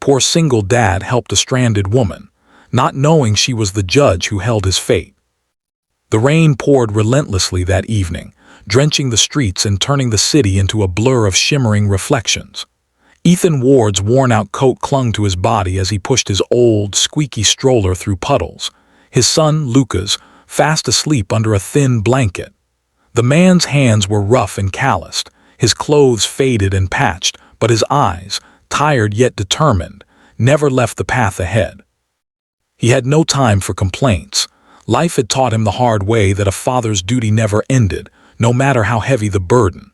Poor single dad helped a stranded woman, not knowing she was the judge who held his fate. The rain poured relentlessly that evening, drenching the streets and turning the city into a blur of shimmering reflections. Ethan Ward's worn-out coat clung to his body as he pushed his old, squeaky stroller through puddles. His son, Lucas, fast asleep under a thin blanket. The man's hands were rough and calloused, his clothes faded and patched, but his eyes, tired yet determined, never left the path ahead. He had no time for complaints. Life had taught him the hard way that a father's duty never ended, no matter how heavy the burden.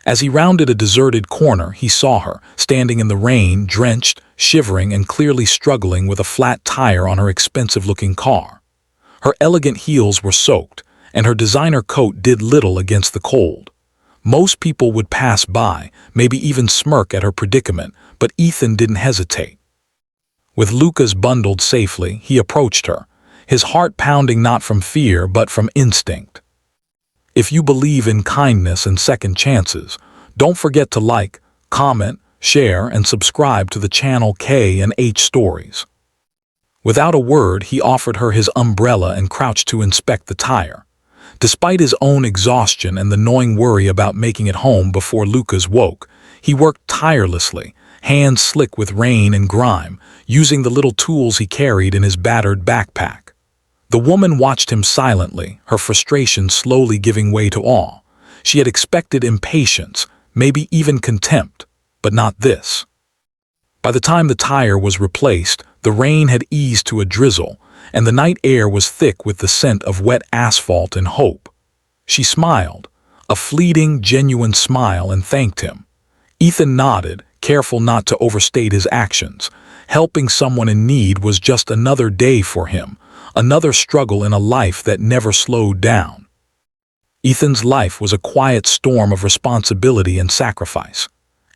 As he rounded a deserted corner, he saw her, standing in the rain, drenched, shivering, and clearly struggling with a flat tire on her expensive-looking car. Her elegant heels were soaked, and her designer coat did little against the cold. Most people would pass by, maybe even smirk at her predicament, but Ethan didn't hesitate. With Lucas bundled safely, he approached her, his heart pounding not from fear but from instinct. If you believe in kindness and second chances, don't forget to like, comment, share, and subscribe to the channel K&H Stories. Without a word, he offered her his umbrella and crouched to inspect the tire. Despite his own exhaustion and the gnawing worry about making it home before Lucas woke, he worked tirelessly, hands slick with rain and grime, using the little tools he carried in his battered backpack. The woman watched him silently, her frustration slowly giving way to awe. She had expected impatience, maybe even contempt, but not this. By the time the tire was replaced, the rain had eased to a drizzle, and the night air was thick with the scent of wet asphalt and hope. She smiled, a fleeting, genuine smile, and thanked him. Ethan nodded, careful not to overstate his actions. Helping someone in need was just another day for him, another struggle in a life that never slowed down. Ethan's life was a quiet storm of responsibility and sacrifice.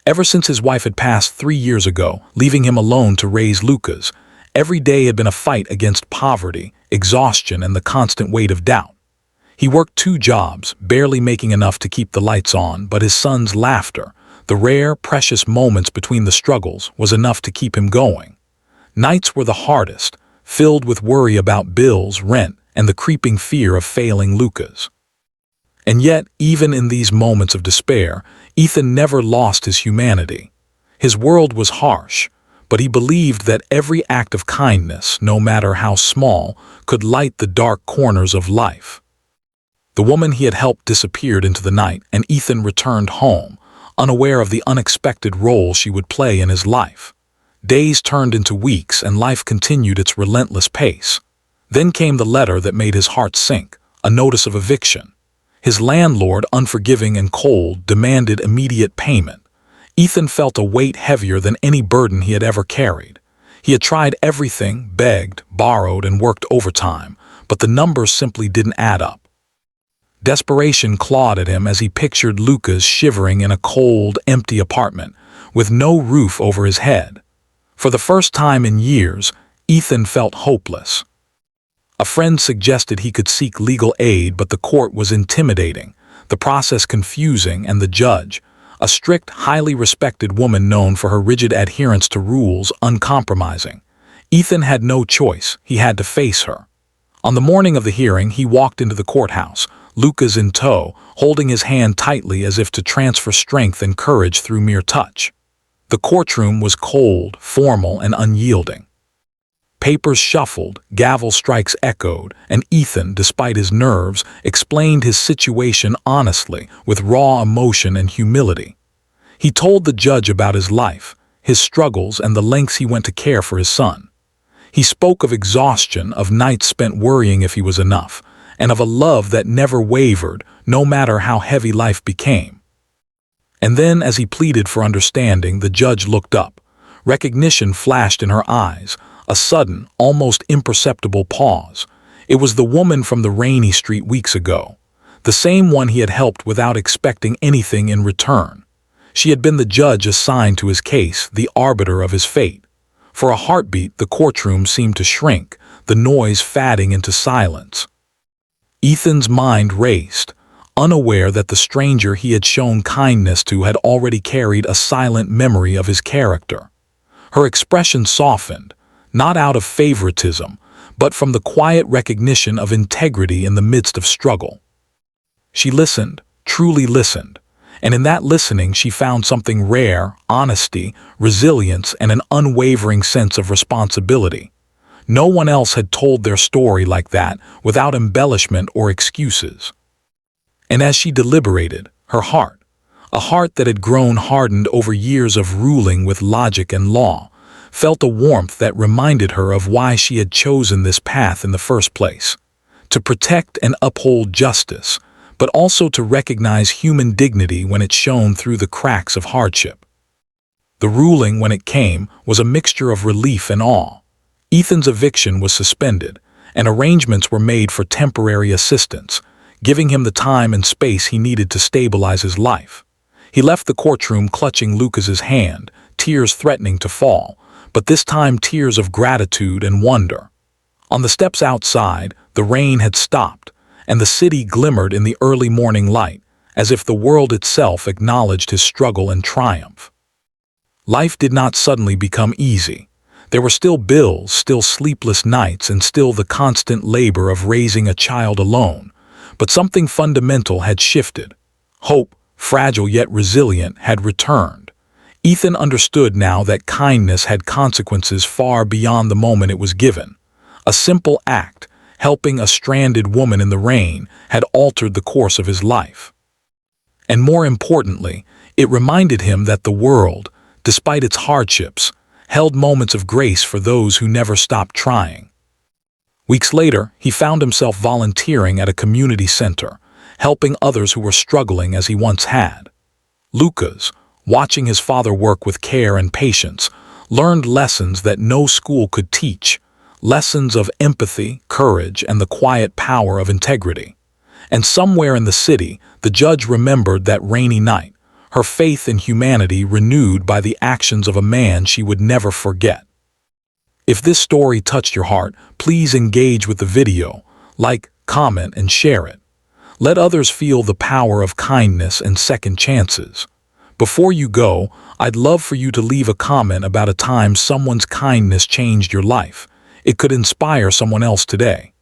Ever since his wife had passed 3 years ago, leaving him alone to raise Lucas, every day had been a fight against poverty, exhaustion, and the constant weight of doubt. He worked 2 jobs, barely making enough to keep the lights on, but his son's laughter, the rare, precious moments between the struggles, was enough to keep him going. Nights were the hardest, filled with worry about bills, rent, and the creeping fear of failing Lucas. And yet, even in these moments of despair, Ethan never lost his humanity. His world was harsh, but he believed that every act of kindness, no matter how small, could light the dark corners of life. The woman he had helped disappeared into the night, and Ethan returned home, unaware of the unexpected role she would play in his life. Days turned into weeks, and life continued its relentless pace. Then came the letter that made his heart sink, a notice of eviction. His landlord, unforgiving and cold, demanded immediate payment. Ethan felt a weight heavier than any burden he had ever carried. He had tried everything, begged, borrowed, and worked overtime, but the numbers simply didn't add up. Desperation clawed at him as he pictured Lucas shivering in a cold, empty apartment, with no roof over his head. For the first time in years, Ethan felt hopeless. A friend suggested he could seek legal aid, but the court was intimidating, the process confusing, and the judge, a strict, highly respected woman known for her rigid adherence to rules, uncompromising. Ethan had no choice. He had to face her. On the morning of the hearing, he walked into the courthouse, Lucas in tow, holding his hand tightly as if to transfer strength and courage through mere touch. The courtroom was cold, formal, and unyielding. Papers shuffled, gavel strikes echoed, and Ethan, despite his nerves, explained his situation honestly, with raw emotion and humility. He told the judge about his life, his struggles, and the lengths he went to care for his son. He spoke of exhaustion, of nights spent worrying if he was enough, and of a love that never wavered, no matter how heavy life became. And then, as he pleaded for understanding, the judge looked up. Recognition flashed in her eyes, a sudden, almost imperceptible pause. It was the woman from the rainy street weeks ago, the same one he had helped without expecting anything in return. She had been the judge assigned to his case, the arbiter of his fate. For a heartbeat, the courtroom seemed to shrink, the noise fading into silence. Ethan's mind raced, unaware that the stranger he had shown kindness to had already carried a silent memory of his character. Her expression softened, not out of favoritism, but from the quiet recognition of integrity in the midst of struggle. She listened, truly listened, and in that listening she found something rare: honesty, resilience, and an unwavering sense of responsibility. No one else had told their story like that, without embellishment or excuses. And as she deliberated, her heart, a heart that had grown hardened over years of ruling with logic and law, felt a warmth that reminded her of why she had chosen this path in the first place: to protect and uphold justice, but also to recognize human dignity when it shone through the cracks of hardship. The ruling, when it came, was a mixture of relief and awe. Ethan's eviction was suspended, and arrangements were made for temporary assistance, giving him the time and space he needed to stabilize his life. He left the courtroom clutching Lucas's hand, tears threatening to fall, but this time tears of gratitude and wonder. On the steps outside, the rain had stopped, and the city glimmered in the early morning light, as if the world itself acknowledged his struggle and triumph. Life did not suddenly become easy. There were still bills, still sleepless nights, and still the constant labor of raising a child alone. But something fundamental had shifted. Hope, fragile yet resilient, had returned. Ethan understood now that kindness had consequences far beyond the moment it was given. A simple act, helping a stranded woman in the rain, had altered the course of his life. And more importantly, it reminded him that the world, despite its hardships, held moments of grace for those who never stopped trying. Weeks later, he found himself volunteering at a community center, helping others who were struggling as he once had. Lucas, watching his father work with care and patience, learned lessons that no school could teach, lessons of empathy, courage, and the quiet power of integrity. And somewhere in the city, the judge remembered that rainy night, her faith in humanity renewed by the actions of a man she would never forget. If this story touched your heart, please engage with the video, like, comment, and share it. Let others feel the power of kindness and second chances. Before you go, I'd love for you to leave a comment about a time someone's kindness changed your life. It could inspire someone else today.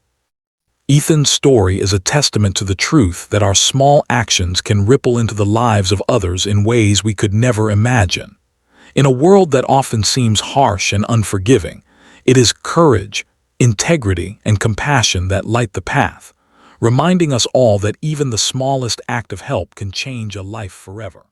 Ethan's story is a testament to the truth that our small actions can ripple into the lives of others in ways we could never imagine. In a world that often seems harsh and unforgiving, it is courage, integrity, and compassion that light the path, reminding us all that even the smallest act of help can change a life forever.